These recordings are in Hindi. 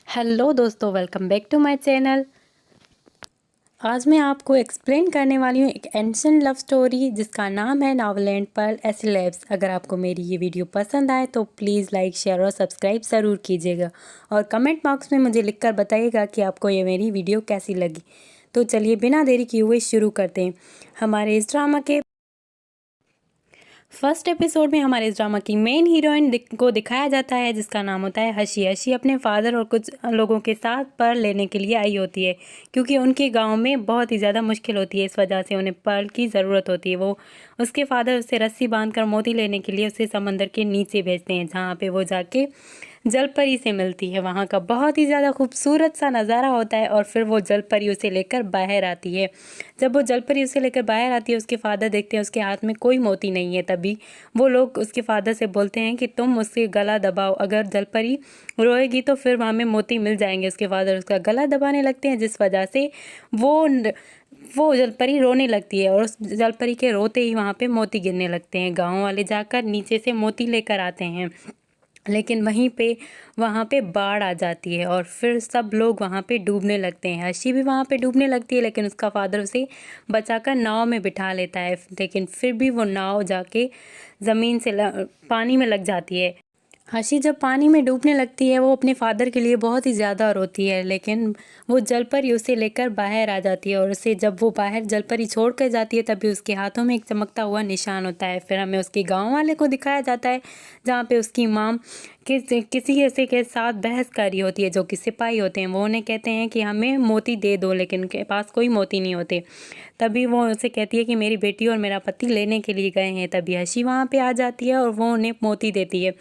हेलो दोस्तों, welcome back to my channel. आज मैं आपको एक्सप्लेन करने वाली हूँ एक एंशिएंट लव स्टोरी जिसका नाम है नॉवेल एंड पर्ल एसिलेब्स। अगर आपको मेरी ये वीडियो पसंद आए तो प्लीज़ लाइक, शेयर और सब्सक्राइब ज़रूर कीजिएगा और कमेंट बॉक्स में मुझे लिखकर बताइएगा कि आपको ये मेरी वीडियो कैसी लगी। तो चलिए बिना देरी किए हुए शुरू करते हैं। हमारे इस ड्रामा के फर्स्ट एपिसोड में हमारे इस ड्रामा की मेन हीरोइन को दिखाया जाता है जिसका नाम होता है हशी। हशी अपने फादर और कुछ लोगों के साथ पर्ल लेने के लिए आई होती है क्योंकि उनके गांव में बहुत ही ज़्यादा मुश्किल होती है। इस वजह से उन्हें पर्ल की ज़रूरत होती है। वो उसके फादर उसे रस्सी बांधकर मोती लेने के लिए उसे समंदर के नीचे भेजते हैं जहाँ पे वो जाके जलपरी से मिलती है। वहाँ का बहुत ही ज़्यादा खूबसूरत सा नज़ारा होता है और फिर वो जलपरी उसे लेकर बाहर आती है। जब वो जलपरी उसे लेकर बाहर आती है उसके फादर देखते हैं उसके हाथ में कोई मोती नहीं है। तभी वो लोग उसके फादर से बोलते हैं कि तुम उसके गला दबाओ, अगर जलपरी रोएगी तो फिर हमें मोती मिल जाएंगे। उसके फादर उसका गला दबाने लगते हैं जिस वजह से वो जलपरी रोने लगती है और उस जलपरी के रोते ही वहाँ पे मोती गिरने लगते हैं। गाँव वाले जाकर नीचे से मोती लेकर आते हैं लेकिन वहाँ पे बाढ़ आ जाती है और फिर सब लोग वहाँ पे डूबने लगते हैं। हशी भी वहाँ पे डूबने लगती है लेकिन उसका फादर उसे बचाकर नाव में बिठा लेता है, लेकिन फिर भी वो नाव जाके ज़मीन से पानी में लग जाती है। हशी जब पानी में डूबने लगती है वो अपने फादर के लिए बहुत ही ज़्यादा रोती है, लेकिन वो जलपरी उसे लेकर बाहर आ जाती है और उसे जब वो बाहर जलपरी छोड़ कर जाती है तभी उसके हाथों में एक चमकता हुआ निशान होता है। फिर हमें उसके गांव वाले को दिखाया जाता है जहाँ पे उसकी माम किसी ऐसे के साथ बहस कर रही होती है जो कि सिपाही होते हैं। वो उन्हें कहते हैं कि हमें मोती दे दो, लेकिन उनके पास कोई मोती नहीं होते। तभी वो उनसे कहती है कि मेरी बेटी और मेरा पति लेने के लिए गए हैं। तभी हशी वहाँ पे आ जाती है और वो उन्हें मोती देती है।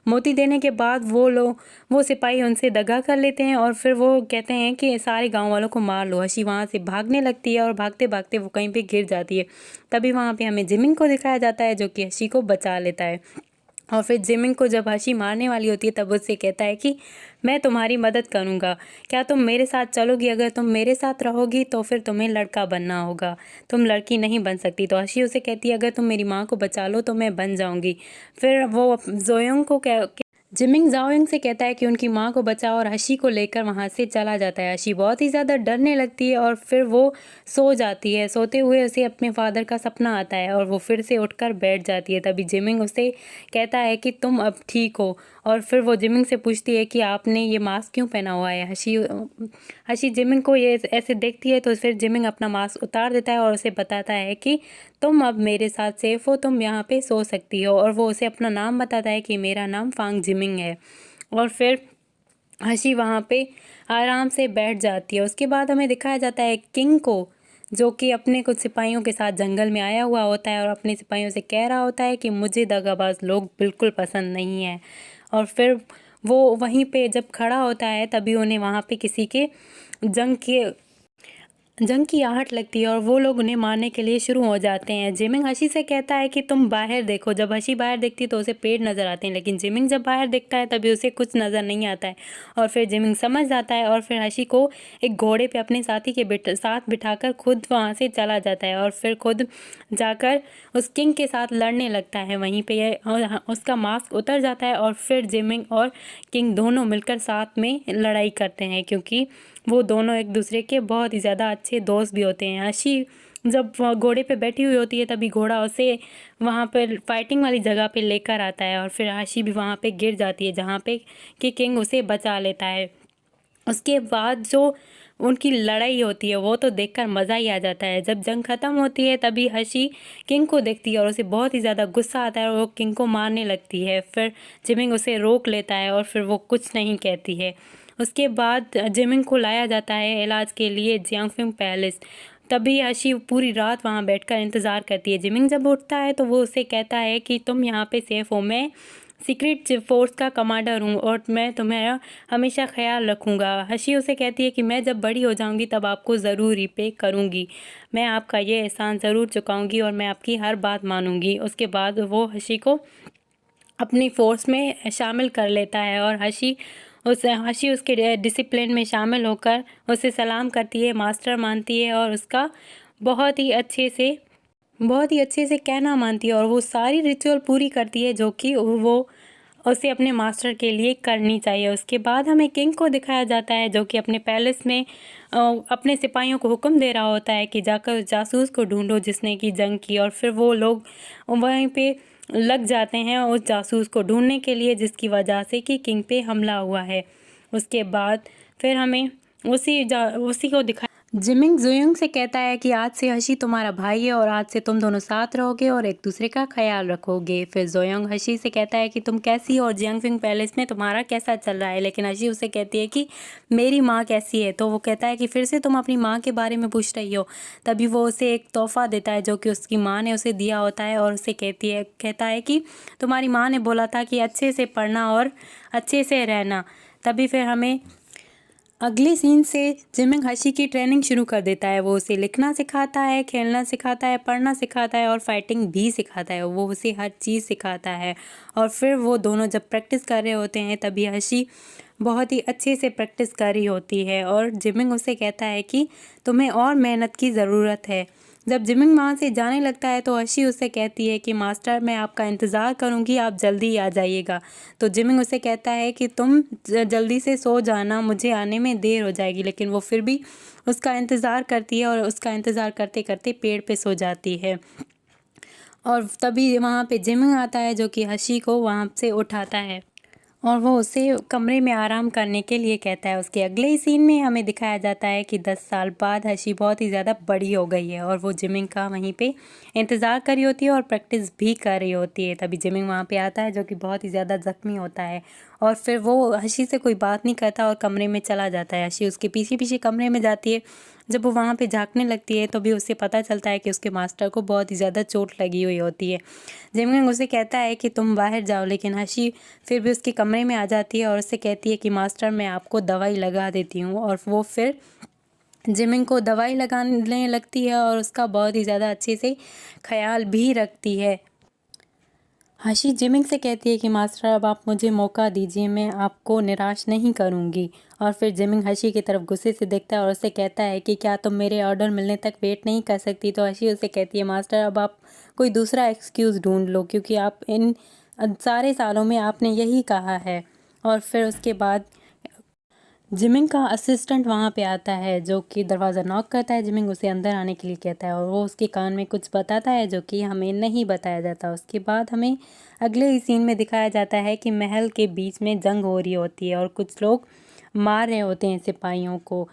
मोती देने के बाद वो सिपाही उनसे दगा कर लेते हैं और फिर वो कहते हैं कि सारे गांव वालों को मार लो। हशी वहाँ से भागने लगती है और भागते भागते वो कहीं पे गिर जाती है। तभी वहाँ पे हमें जिमिंग को दिखाया जाता है जो कि हशी को बचा लेता है। और फिर जिमिंग को जब हशी मारने वाली होती है तब उससे कहता है कि मैं तुम्हारी मदद करूँगा, क्या तुम मेरे साथ चलोगी? अगर तुम मेरे साथ रहोगी तो फिर तुम्हें लड़का बनना होगा, तुम लड़की नहीं बन सकती। तो हशी उसे कहती है अगर तुम मेरी माँ को बचा लो तो मैं बन जाऊँगी। फिर वो जोयोंग को जिमिंग जाओयंग से कहता है कि उनकी माँ को बचाओ और हशी को लेकर वहाँ से चला जाता है। हशी बहुत ही ज़्यादा डरने लगती है और फिर वो सो जाती है। सोते हुए उसे अपने फादर का सपना आता है और वो फिर से उठकर बैठ जाती है। तभी जिमिंग उसे कहता है कि तुम अब ठीक हो और फिर वो जिमिंग से पूछती है कि आपने ये मास्क क्यों पहना हुआ है। हशी जिमिंग को ये ऐसे देखती है तो फिर जिमिंग अपना मास्क उतार देता है और उसे बताता है कि तुम अब मेरे साथ सेफ हो, तुम यहाँ पे सो सकती हो। और वो उसे अपना नाम बताता है कि मेरा नाम फांग जिमिंग है। और फिर हशी वहाँ पे आराम से बैठ जाती है। उसके बाद हमें दिखाया जाता है किंग को जो कि अपने कुछ सिपाहियों के साथ जंगल में आया हुआ होता है और अपने सिपाहियों से कह रहा होता है कि मुझे दगाबाज लोग बिल्कुल पसंद नहीं है। और फिर वो वहीं पे जब खड़ा होता है तभी उन्हें वहाँ पे किसी के जंग के जंग की आहट लगती है और वो लोग उन्हें मारने के लिए शुरू हो जाते हैं। जिमिंग हशी से कहता है कि तुम बाहर देखो। जब हशी बाहर देखती है तो उसे पेड़ नज़र आते हैं, लेकिन जिमिंग जब बाहर देखता है तभी उसे कुछ नज़र नहीं आता है। और फिर जिमिंग समझ जाता है और फिर हशी को एक घोड़े पे अपने साथी के साथ बिठाकर खुद वहाँ से चला जाता है और फिर खुद जाकर उस किंग के साथ लड़ने लगता है। वहीं पर उसका मास्क उतर जाता है और फिर जिमिंग और किंग दोनों मिलकर साथ में लड़ाई करते हैं क्योंकि वो दोनों एक दूसरे के बहुत ही ज़्यादा अच्छे दोस्त भी होते हैं। हशी जब घोड़े पे बैठी हुई होती है तभी घोड़ा उसे वहाँ पर फाइटिंग वाली जगह पे लेकर आता है और फिर हशी भी वहाँ पे गिर जाती है जहाँ पे कि किंग उसे बचा लेता है। उसके बाद जो उनकी लड़ाई होती है वो तो देखकर मज़ा ही आ जाता है। जब जंग ख़त्म होती है तभी हशी किंग को देखती है और उसे बहुत ही ज़्यादा गुस्सा आता है और वो किंग को मारने लगती है। फिर जिमिंग उसे रोक लेता है और फिर वो कुछ नहीं कहती है। उसके बाद जिमिंग को लाया जाता है इलाज के लिए जियांगफिंग पैलेस। तभी हशी पूरी रात वहाँ बैठकर इंतज़ार करती है। जिमिंग जब उठता है तो वो उसे कहता है कि तुम यहाँ पे सेफ़ हो, मैं सीक्रेट फोर्स का कमांडर हूँ और मैं तुम्हारा हमेशा ख्याल रखूँगा। हशी उसे कहती है कि मैं जब बड़ी हो जाऊँगी तब आपको ज़रूर रिपे करूँगी, मैं आपका ये एहसान ज़रूर चुकाऊँगी और मैं आपकी हर बात मानूँगी। उसके बाद वो हशी को अपनी फ़ोर्स में शामिल कर लेता है और हशी उसके डिसिप्लिन में शामिल होकर उसे सलाम करती है, मास्टर मानती है और उसका बहुत ही अच्छे से कहना मानती है और वो सारी रिचुअल पूरी करती है जो कि वो उसे अपने मास्टर के लिए करनी चाहिए। उसके बाद हमें किंग को दिखाया जाता है जो कि अपने पैलेस में अपने सिपाहियों को हुक्म दे रहा होता है कि जाकर जासूस को ढूंढो जिसने की जंग की, और फिर वो लोग वहीं पे लग जाते हैं उस जासूस को ढूंढने के लिए जिसकी वजह से कि किंग पे हमला हुआ है। उसके बाद फिर हमें उसी को दिखा जिमिंग जोयोंग से कहता है कि आज से हशी तुम्हारा भाई है और आज से तुम दोनों साथ रहोगे और एक दूसरे का ख्याल रखोगे। फिर जोयोंग हशी से कहता है कि तुम कैसी और जियांगफिंग पैलेस में तुम्हारा कैसा चल रहा है, लेकिन हशी उसे कहती है कि मेरी माँ कैसी है। तो वो कहता है कि फिर से तुम अपनी माँ के बारे में पूछ रही हो। तभी वो उसे एक तोहफा देता है जो कि उसकी माँ ने उसे दिया होता है और उसे कहता है कि तुम्हारी माँ ने बोला था कि अच्छे से पढ़ना और अच्छे से रहना। तभी फिर हमें अगले सीन से जिमिंग हशी की ट्रेनिंग शुरू कर देता है। वो उसे लिखना सिखाता है, खेलना सिखाता है, पढ़ना सिखाता है और फाइटिंग भी सिखाता है। वो उसे हर चीज़ सिखाता है। और फिर वो दोनों जब प्रैक्टिस कर रहे होते हैं तभी हशी बहुत ही अच्छे से प्रैक्टिस कर रही होती है और जिमिंग उसे कहता है कि तुम्हें और मेहनत की ज़रूरत है। जब जिमिंग वहाँ से जाने लगता है तो हशी उससे कहती है कि मास्टर मैं आपका इंतज़ार करूँगी, आप जल्दी आ जाइएगा। तो जिमिंग उसे कहता है कि तुम जल्दी से सो जाना, मुझे आने में देर हो जाएगी, लेकिन वो फिर भी उसका इंतज़ार करती है और उसका इंतज़ार करते करते पेड़ पे सो जाती है। और तभी वहाँ पे जिमिंग आता है जो कि हशी को वहाँ से उठाता है और वो उसे कमरे में आराम करने के लिए कहता है। उसके अगले ही सीन में हमें दिखाया जाता है कि 10 साल बाद हशी बहुत ही ज़्यादा बड़ी हो गई है और वो जिमिंग का वहीं पे इंतज़ार कर रही होती है और प्रैक्टिस भी कर रही होती है। तभी जिमिंग वहाँ पे आता है जो कि बहुत ही ज़्यादा ज़ख्मी होता है और फिर वो हशी से कोई बात नहीं करता और कमरे में चला जाता है। हशी उसके पीछे पीछे कमरे में जाती है। जब वो वहाँ पे झांकने लगती है तो भी उसे पता चलता है कि उसके मास्टर को बहुत ही ज़्यादा चोट लगी हुई होती है। जिमिंग उसे कहता है कि तुम बाहर जाओ, लेकिन हशी फिर भी उसके कमरे में आ जाती है और उससे कहती है कि मास्टर मैं आपको दवाई लगा देती हूँ। और वो फिर जिमिंग को दवाई लगाने लगती है और उसका बहुत ही ज़्यादा अच्छे से ख्याल भी रखती है। हशी जिमिंग से कहती है कि मास्टर अब आप मुझे मौका दीजिए, मैं आपको निराश नहीं करूँगी। और फिर जिमिंग हशी की तरफ गुस्से से देखता है और उससे कहता है कि क्या तुम मेरे ऑर्डर मिलने तक वेट नहीं कर सकती। तो हशी उसे कहती है मास्टर अब आप कोई दूसरा एक्सक्यूज़ ढूंढ लो, क्योंकि आप इन सारे सालों में आपने यही कहा है। और फिर उसके बाद जिमिंग का असिस्टेंट वहाँ पे आता है जो कि दरवाज़ा नॉक करता है। जिमिंग उसे अंदर आने के लिए कहता है और वो उसके कान में कुछ बताता है जो कि हमें नहीं बताया जाता। उसके बाद हमें अगले ही सीन में दिखाया जाता है कि महल के बीच में जंग हो रही होती है और कुछ लोग मार रहे होते हैं सिपाहियों को।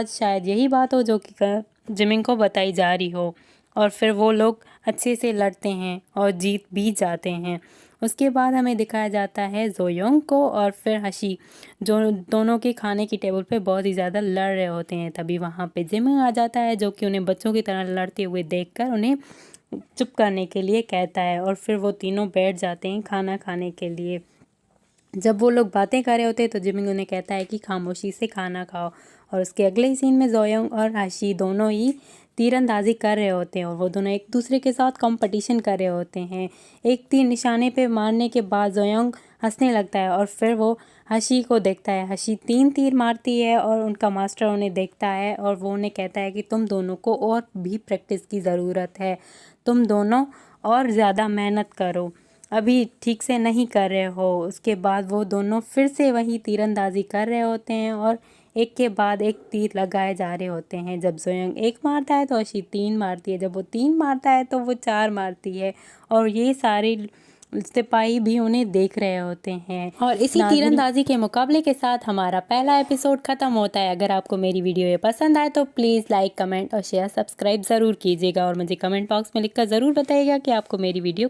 शायद यही बात हो जो कि जिमिंग को बताई जा रही हो। और फिर वो लोग अच्छे से लड़ते हैं और जीत भी जाते हैं। उसके बाद हमें दिखाया जाता है जोयोंग को और फिर हशी जो दोनों के खाने की टेबल पे बहुत ही ज़्यादा लड़ रहे होते हैं। तभी वहाँ पे जिमिंग आ जाता है जो कि उन्हें बच्चों की तरह लड़ते हुए देखकर उन्हें चुप करने के लिए कहता है और फिर वो तीनों बैठ जाते हैं खाना खाने के लिए। जब वो लोग बातें कर रहे होते हैं तो जिमिंग उन्हें कहता है कि खामोशी से खाना खाओ। और उसके अगले ही सीन में जोयोंग और हशी दोनों ही तीरंदाजी कर रहे होते हैं और वो दोनों एक दूसरे के साथ कंपटीशन कर रहे होते हैं। एक तीर निशाने पे मारने के बाद जोयोंग हंसने लगता है और फिर वो हशी को देखता है। हशी 3 तीर मारती है और उनका मास्टर उन्हें देखता है और वो उन्हें कहता है कि तुम दोनों को और भी प्रैक्टिस की ज़रूरत है, तुम दोनों और ज़्यादा मेहनत करो, अभी ठीक से नहीं कर रहे हो। उसके बाद वो दोनों फिर से वही तीरंदाजी कर रहे होते हैं और एक के बाद एक तीर लगाए जा रहे होते हैं। जब जोयोंग 1 मारता है तो हशी 3 मारती है, जब वो 3 मारता है तो वो 4 मारती है और ये सारे सिपाही भी उन्हें देख रहे होते हैं। और इसी तीरंदाजी के मुकाबले के साथ हमारा पहला एपिसोड ख़त्म होता है। अगर आपको मेरी वीडियो ये पसंद आए तो प्लीज़ लाइक, कमेंट और शेयर, सब्सक्राइब ज़रूर कीजिएगा और मुझे कमेंट बॉक्स में लिखकर ज़रूर बताइएगा कि आपको मेरी वीडियो